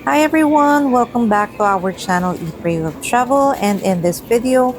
Hi everyone, welcome back to our channel Eat Pray Love Travel, and in this video,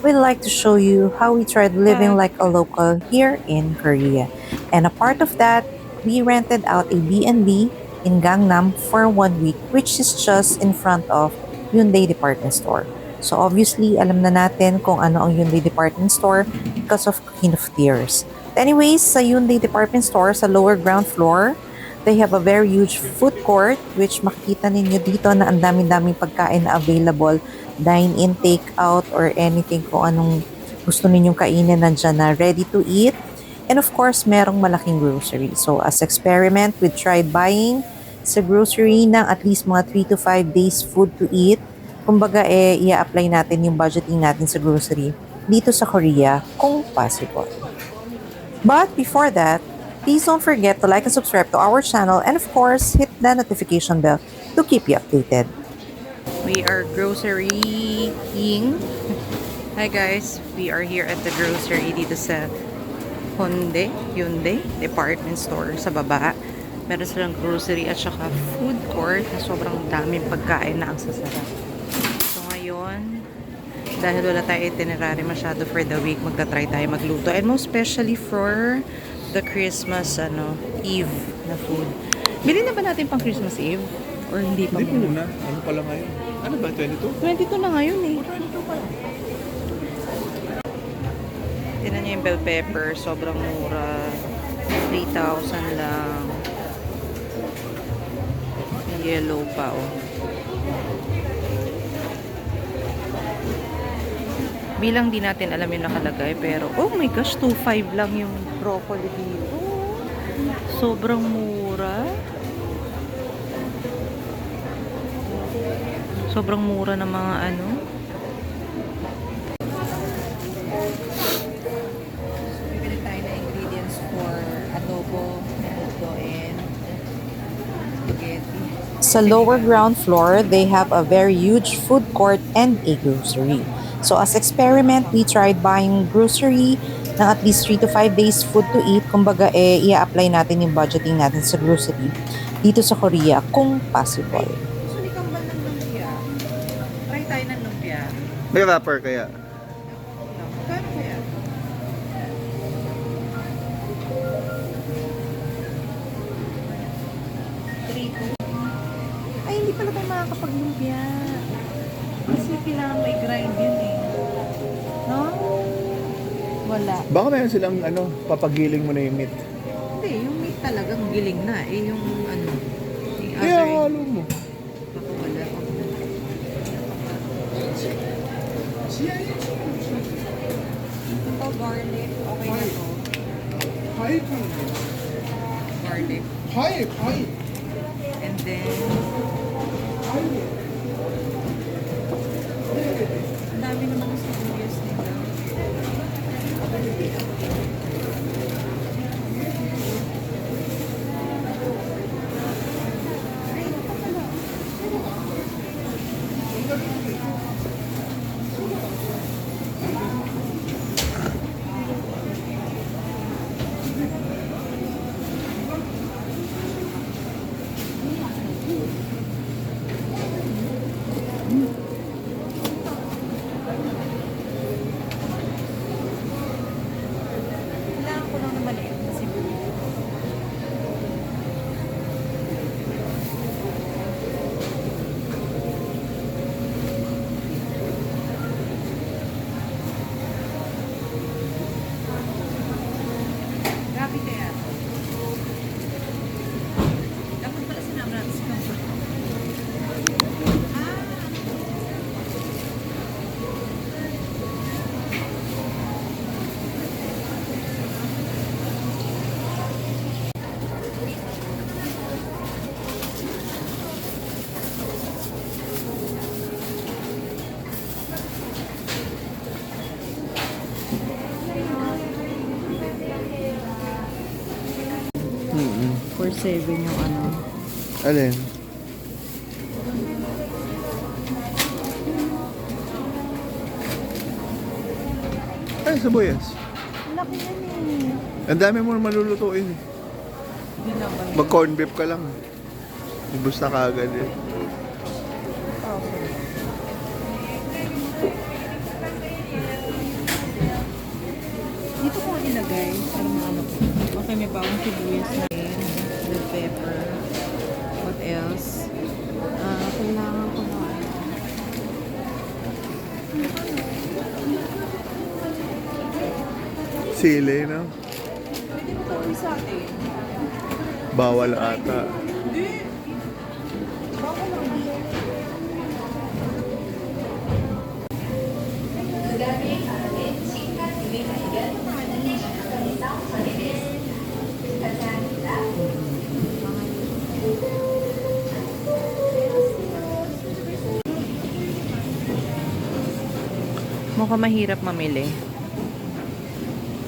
we'd like to show you how we tried living like a local here in Korea. And a part of that, we rented out a B&B in Gangnam for 1 week, which is just in front of Hyundai Department Store. So obviously, alam na natin kung ano ang Hyundai Department Store because of King of Tears. Anyways, sa Hyundai Department Store, sa lower ground floor, they have a very huge food court which makikita ninyo dito na ang dami-daming pagkain na available. Dine-in, take-out, or anything kung anong gusto ninyong kainin nandyan na ready to eat. And of course, merong malaking grocery. So as experiment, we tried buying sa grocery ng at least mga 3 to 5 days food to eat. Kumbaga, i-apply natin yung budgeting natin sa grocery dito sa Korea kung possible. But before that, please don't forget to like and subscribe to our channel, and of course, hit the notification bell to keep you updated. We are grocerying. Hi guys, we are here at the grocery dito sa Hyundai Department Store sa baba. Meron silang grocery at saka food court na sobrang daming pagkain na ang sasarap. So ngayon, dahil wala tayo itinerary masyado for the week, magta-try tayo magluto. And most especially for the Christmas Eve na food. Bili na ba natin pang Christmas Eve? Or hindi pa Hindi muna. Ano pala ngayon? Ano ba? 22? 22 na ngayon eh. 22 pa. Tinan niyo yung bell pepper. Sobrang mura. 3,000 lang. Yellow pa oh. Bilang di natin alam yung nakalagay, pero oh my gosh, 2.5 lang yung broccoli dito. Sobrang mura. Sobrang mura ng mga ano. So, bibili tayo na ingredients for adobo, menudo, and spaghetti. Sa lower ground floor, they have a very huge food court and a grocery. So as experiment, we tried buying grocery ng at least 3 to 5 days food to eat. Kumbaga, i-apply natin yung budgeting natin sa grocery dito sa Korea kung possible. Gusto ni Kambal ng lumpia. Try tayo ng lumpia. May wrapper kaya? Kano kaya? Ay, hindi pala tayo makakapag-lumpia. Kasi kailangan may grind yun eh. No? Wala. Baka meron silang papagiling mo na yung meat. Hindi, yung meat talagang giling na. Eh, yung yung Kaya other, halo mo. baka wala. Ito, garlic. Okay na to. Garlic. And then, ang dami naman ng sibuyas nila. Kailangan ko lang na maliit na sibuyas. Grabe kaya. Dapat pala sinama natin si Kambal. For 7 yung ano. Alin? Ay, sabuyas. Laki yan eh. Ang dami mo malulutuin eh. Hindi naman. Mag-corn beef ka lang. Ibus na kaagad eh. Dito ko ilagay. Para maano ko. Okay, may bawang sibuyas na rin. Red pepper. What else? Kailangan ko na Sili, no? pwede mo gawin sa atin. Bawal ata. Hindi. Bawal lang. Mukhang mahirap mamili.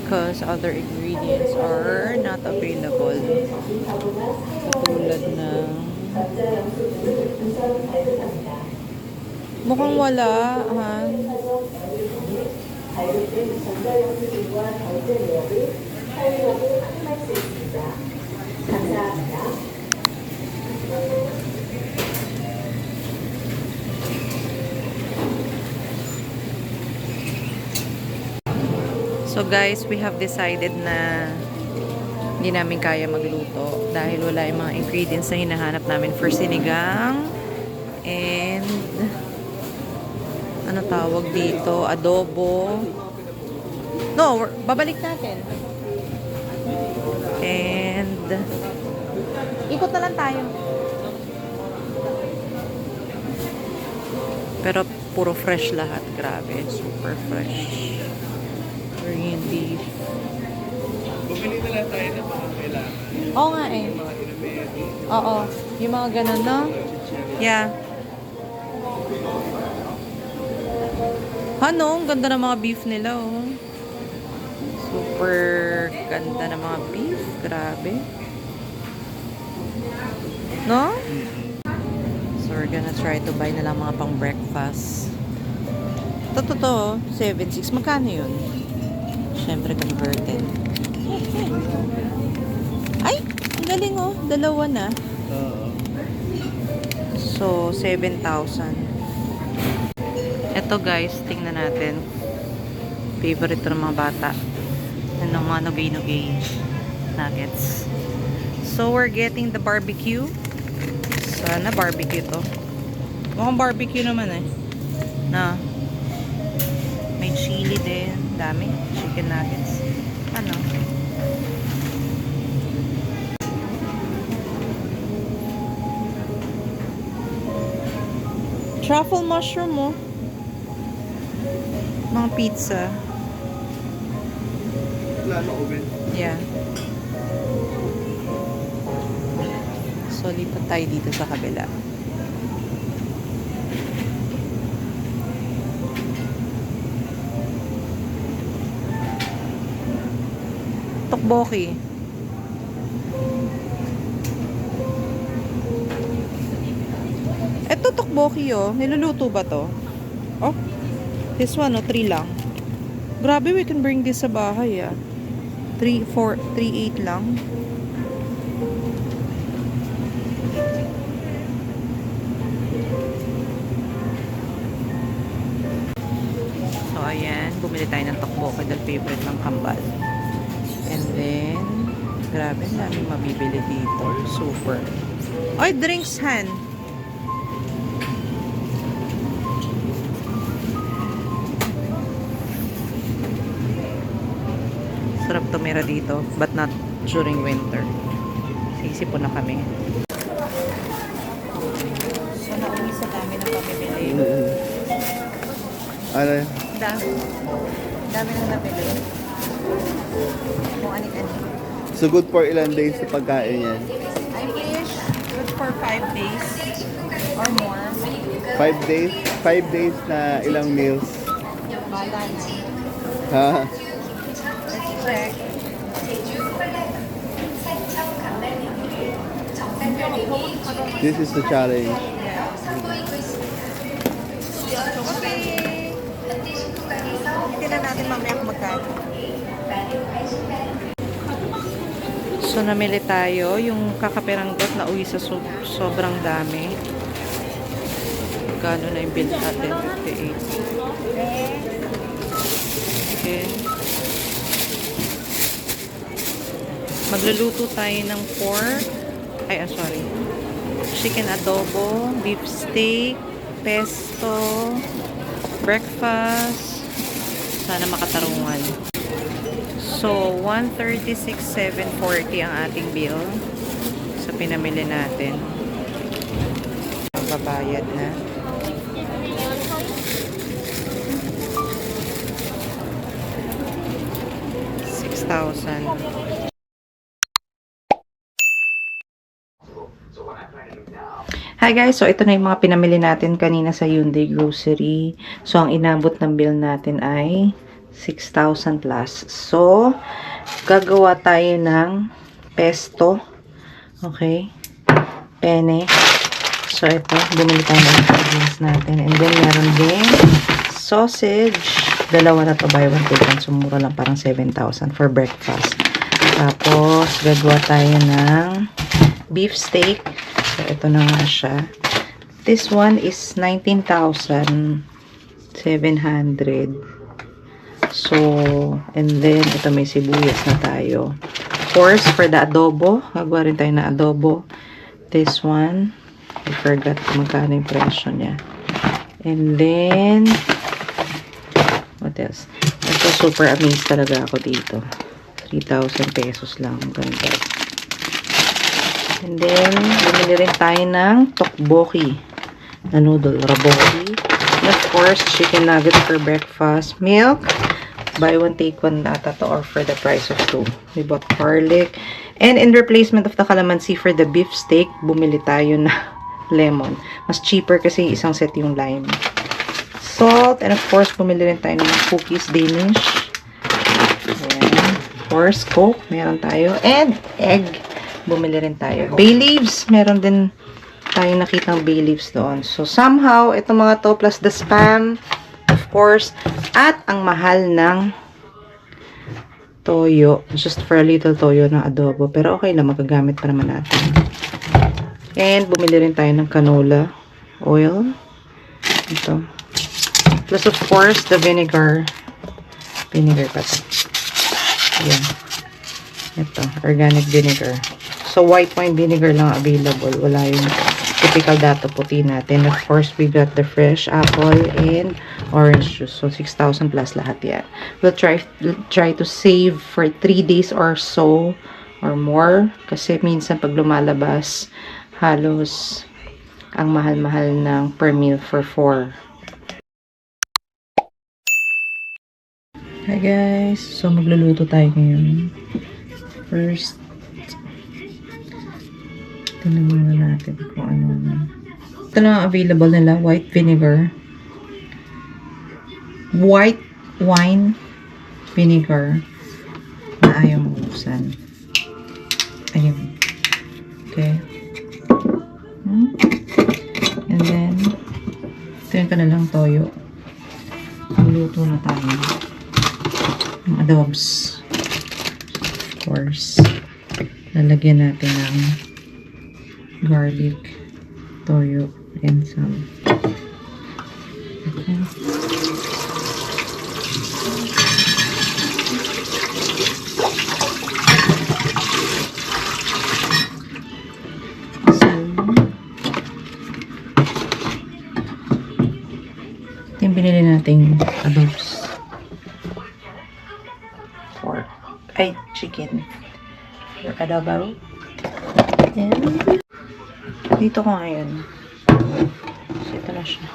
Because other ingredients are not available. Katulad ng... Mukhang wala, Han. So guys, we have decided na hindi namin kaya magluto dahil wala yung mga ingredients na hinahanap namin for sinigang and ano tawag dito, adobo. No, babalik natin. And ikot na lang tayo. Pero puro fresh lahat, grabe, super fresh. Korean beef. Bumili na lang tayo ng mga kailangan. Oo nga eh. Mga inameti. Oo. Yung mga ganun, no? Yeah. Ano? Ang ganda ng mga beef nila, oh. Super ganda ng mga beef. Grabe. No? So, we're gonna try to buy na lang mga pang breakfast. Totoo, 7.6. Magkano yun? Siyempre converted. Ay! Ang galing, oh. Dalawa na. Oo. So, 7,000. Ito guys, tingnan natin. Favorite to ng mga bata. Ano mga nugay-nugay nuggets. So, we're getting the barbecue. Sana barbecue to. Mukhang barbecue naman eh. Na. May chili din. Dami. Chicken nuggets. Ano? Truffle mushroom mo. Mga pizza. Wala na oven. Yeah. So, lipat tayo dito sa kabila. Tokboki. Ito tokboki, oh. Niluluto ba to? Oh. This one, oh. 3 lang. Grabe, we can bring this sa bahay, ah. 3.8 lang. So, ayan. Bumili tayo ng tokboki dahil favorite ng kambal. And then, grabe, namin mabibili dito. Super. Oy, drinks, Han. Sarap tumira dito, but not during winter. Sisipon na kami. So, nauwi sa dami ng pamibili. Ano? Dami. Dami nang nabili. Kung anin-anin. So good for ilang days sa pagkain yan? I wish good for 5 days or more. 5 days? 5 days na ilang meals? Bala na. Ha? Let's check. This is the challenge. Okay. Tingnan natin mamaya kung magkano. So, namili tayo yung kakaperanggot na uwi sa sobrang dami. Magkano na yung bill natin? 58. Okay. Magluluto tayo ng pork. Ay, sorry. Chicken adobo, beef steak, pesto, breakfast. Sana makatarungan. So, 136,740 ang ating bill sa pinamili natin. Babayad na. $6,000. Hi guys, so ito na yung mga pinamili natin kanina sa Hyundai Grocery. So, ang inabot ng bill natin ay 6,000 plus. So, gagawa tayo ng pesto. Okay? Penne. So, ito. Bumili tayo ng ingredients natin. And then, meron din sausage. Dalawa na to, buy one, take one. So, mura lang, parang 7,000 for breakfast. Tapos, gagawa tayo ng beef steak. So, ito na nga siya. This one is 19,700. So, and then, ito may sibuyas na tayo. Of course, for the adobo, gagawa rin tayo na adobo. This one, I forgot kung magkano yung presyo niya. And then, what else? Ito, super amazed talaga ako dito. 3,000 pesos lang. Ganda. And then, bumili rin tayo ng tteokbokki na noodle, raboki. And of course, chicken nuggets for breakfast. Milk, buy one, take one ata to, or for the price of two. We bought garlic. And in replacement of the calamansi for the beef steak, bumili tayo na lemon. Mas cheaper kasi isang set yung lime. Salt, and of course, bumili rin tayo ng cookies Danish. Ayan. Of course, Coke, meron tayo. And egg. Bumili rin tayo. Bay leaves. Meron din tayong nakitang bay leaves doon. So, somehow, ito mga to, plus the spam, of course, at ang mahal ng toyo. Just for a little toyo ng adobo. Pero okay lang, magagamit pa naman natin. And, bumili rin tayo ng canola oil. Ito. Plus, of course, the vinegar. Vinegar pa ito. Ayan. Ito, organic vinegar. So, white wine vinegar lang available. Wala yung typical dato puti natin. Of course, we got the fresh apple and orange juice. So, 6,000 plus lahat yan. We'll try to save for 3 days or so or more. Kasi minsan pag lumalabas, halos ang mahal-mahal ng per meal for 4. Hi guys! So, magluluto tayo ngayon. First, tingnan muna natin kung ano. Ito na ang available nila. White vinegar. White wine vinegar na ayaw mabusan. Ayun. Okay. And then, ito yung kanilang toyo. Maluto na tayo. Ang adobs. Of course. Lalagyan natin ng garlic, toyo, and some. Okay. So, ito yung binili nating adobs. Pork. Ay, chicken. Your adobo. And dito ko ngayon. So, ito na siya.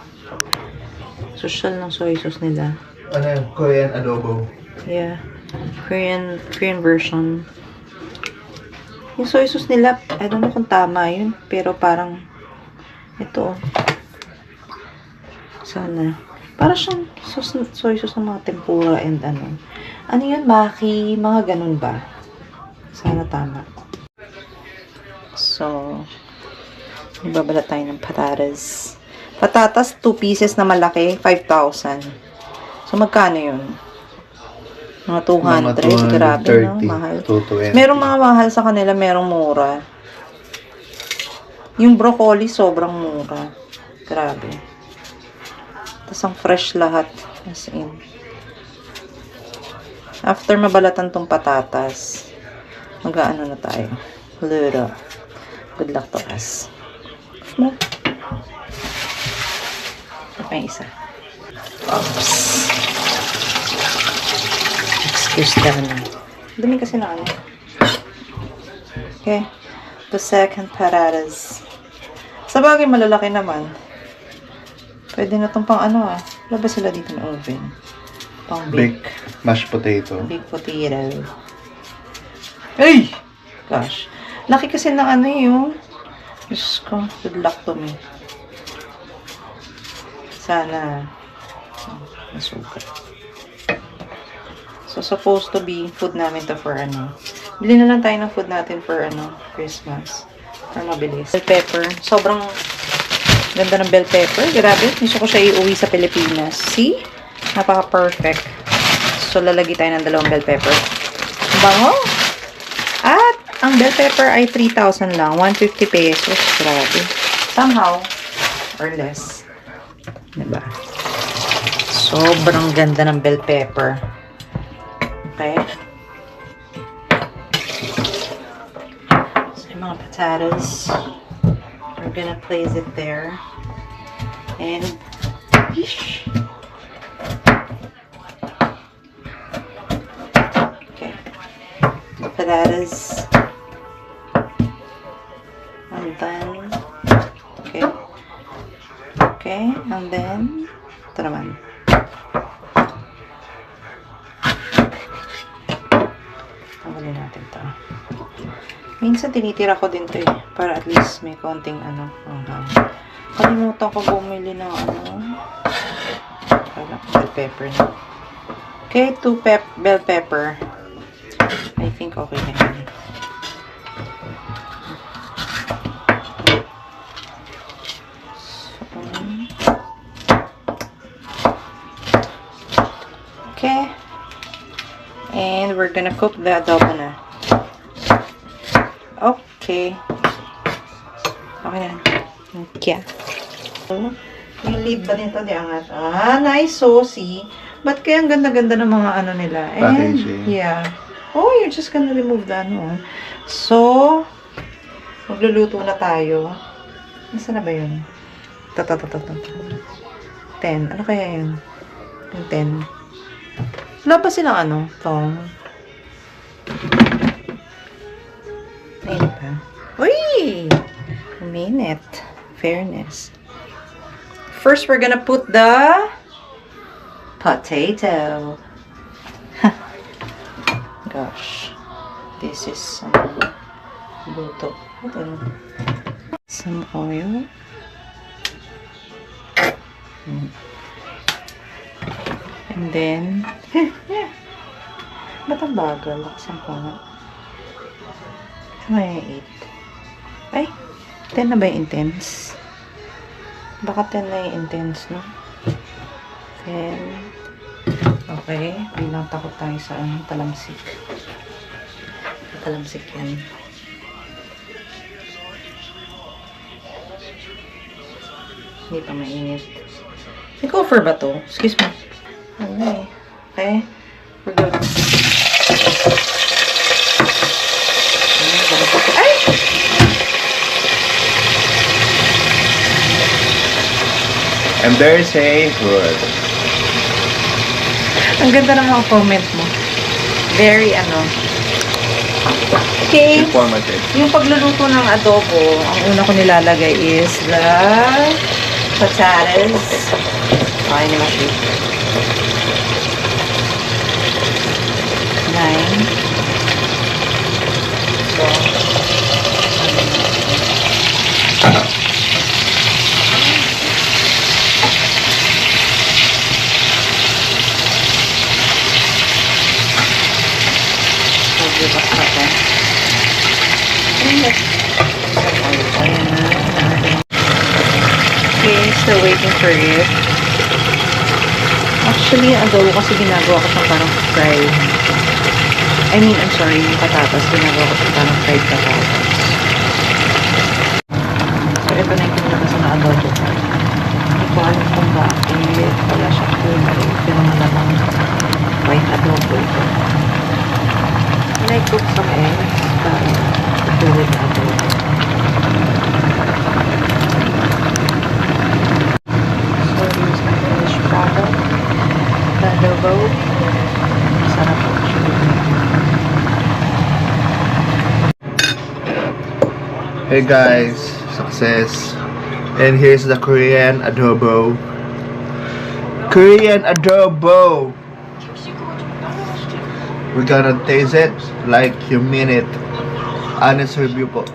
Social ng soy sauce nila. Ano yung Korean adobo? Yeah. Korean version. Yung soy sauce nila, I don't know kung tama yun. Pero parang, ito. Sana. Para siyang soy sauce ng mga tempura and ano. Ano yun? Maki? Mga ganun ba? Sana tama. So, ibabalat tayo ng patatas. Patatas, 2 pieces na malaki, 5,000. So, magkano yun? Mga 200. Grabe, no? Mahal. 220. Merong mga mahal sa kanila, merong mura. Yung broccoli, sobrang mura. Grabe. Tapos ang fresh lahat. As in. After mabalatan tong patatas, mag-aano na tayo. Luto. Good luck to us. Mo. Ito pa yung isa. Oops. Excuse them. Dumi kasi na ano. Okay. The second patatas. Sa bagay, malalaki naman. Pwede na itong pang ano ah. Wala ba sila dito ng oven? Pang Big mashed potato. Big potato. Ay! Gosh. Laki kasi ng ano yung... Diyos ko. Good luck to me. Sana masukat. So, supposed to be food namin to for ano. Bili na lang tayo ng food natin for ano, Christmas. Para mabilis. Bell pepper. Sobrang ganda ng bell pepper. Grabe. Gusto ko siya iuwi sa Pilipinas. See? Napaka-perfect. So, lalagay tayo ng 2 bell pepper. Bango! At, ang bell pepper ay 3,000 lang. 150 pesos. Grabe. Somehow, or less. Diba? Sobrang ganda ng bell pepper. Okay? So, yung mga potatoes. We're gonna place it there. And, yeesh. Okay. Potatoes. And then, okay. Okay, and then, ito naman. Tanggalin natin ito. Minsan tinitira ko din ito eh. Para at least may konting ano. Kalimutan ko bumili ng ano. Bell pepper na. Okay, 2 bell pepper. I think okay na yun. Okay. And we're gonna cook the adobo na. Okay. Okay na. Okay. Yung lid ba nito? Di angat. Ah, nice saucy. Ba't kaya ang ganda-ganda ng mga ano nila? And, Packaging. yeah. Oh, you're just gonna remove the ano. So, magluluto na tayo. Nasaan na ba yun? 10. Ano kaya yun? Yung 10. Wala pa silang ano? Tong. Ayun pa. Uy! A minute. Fairness. First, we're gonna put the potato. Gosh. This is some luto. Some oil. And then, ba't ang bagal? Laksan ko nga. May 8. Ay, 10 na ba yung intense? Baka 10 na yung intense, no? 10. Okay, bilang takot tayo sa talamsik. Talamsik yan. Hindi pa mainit. May cover ba to? Excuse me. Okay. Okay. We're good. Ay! And there's a good. Ang ganda ng mga comment mo. Very ano. Okay. Informative. Yung pagluluto ng adobo, ang una ko nilalagay is the potatoes. Okay, ni Mashi. 9. So, Pagbukas natin. Okay, still waiting for it. Actually, ang adobo kasi ginagawa ko siyang parang fried. I mean, I'm sorry, yung patatas, ginagawa ko siyang parang fried patatas. So, ito na yung pinilabas na adobo ko. ko alam kung bakit wala siyang kulay. Pero malamang white adobo ito. And I cook some eggs para ito with the adobo. So here's my finished product. The adobo. Sarap po siya. Hey guys, success. And here's the Korean adobo. Korean adobo. We're gonna taste it like you mean it. Honest review po.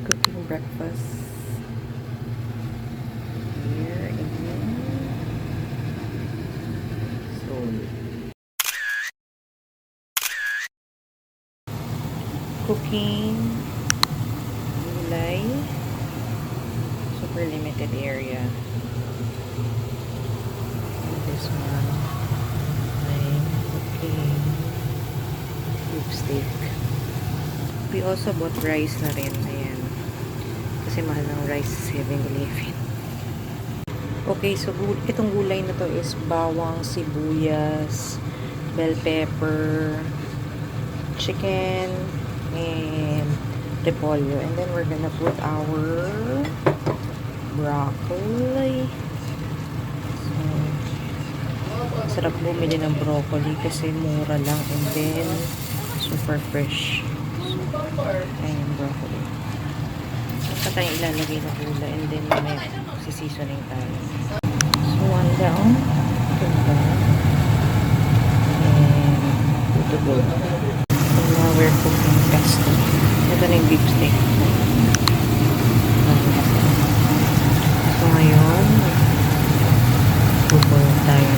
Cooking breakfast here in Seoul. Cooking gulay, super limited area. And this one I'm cooking beef steak. We also bought rice na rin. Ayan. Kasi mahal ng rice sa 7-Eleven. Okay, so itong gulay na to is bawang, sibuyas, bell pepper, chicken, and repolyo. And then we're gonna put our broccoli. So, sarap bumili ng broccoli kasi mura lang and then super fresh. So, ayan yung broccoli. Saan pa tayo ilalagay na gulay and then may sisisoning tayo. So, one down. Two down. And two to go. So, now we're cooking pesto. Ito na yung beef steak. So, ngayon, pupulo tayo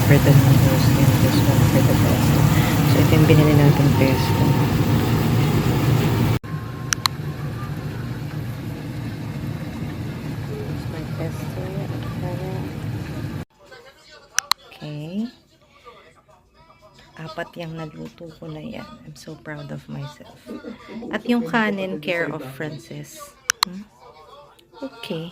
for the noodles and this one for the pesto. So, ito yung binili natin pesto. Here's my pesto. Okay. Apat yung naluto ko na yan. I'm so proud of myself. At yung kanin, care of Francis. Okay.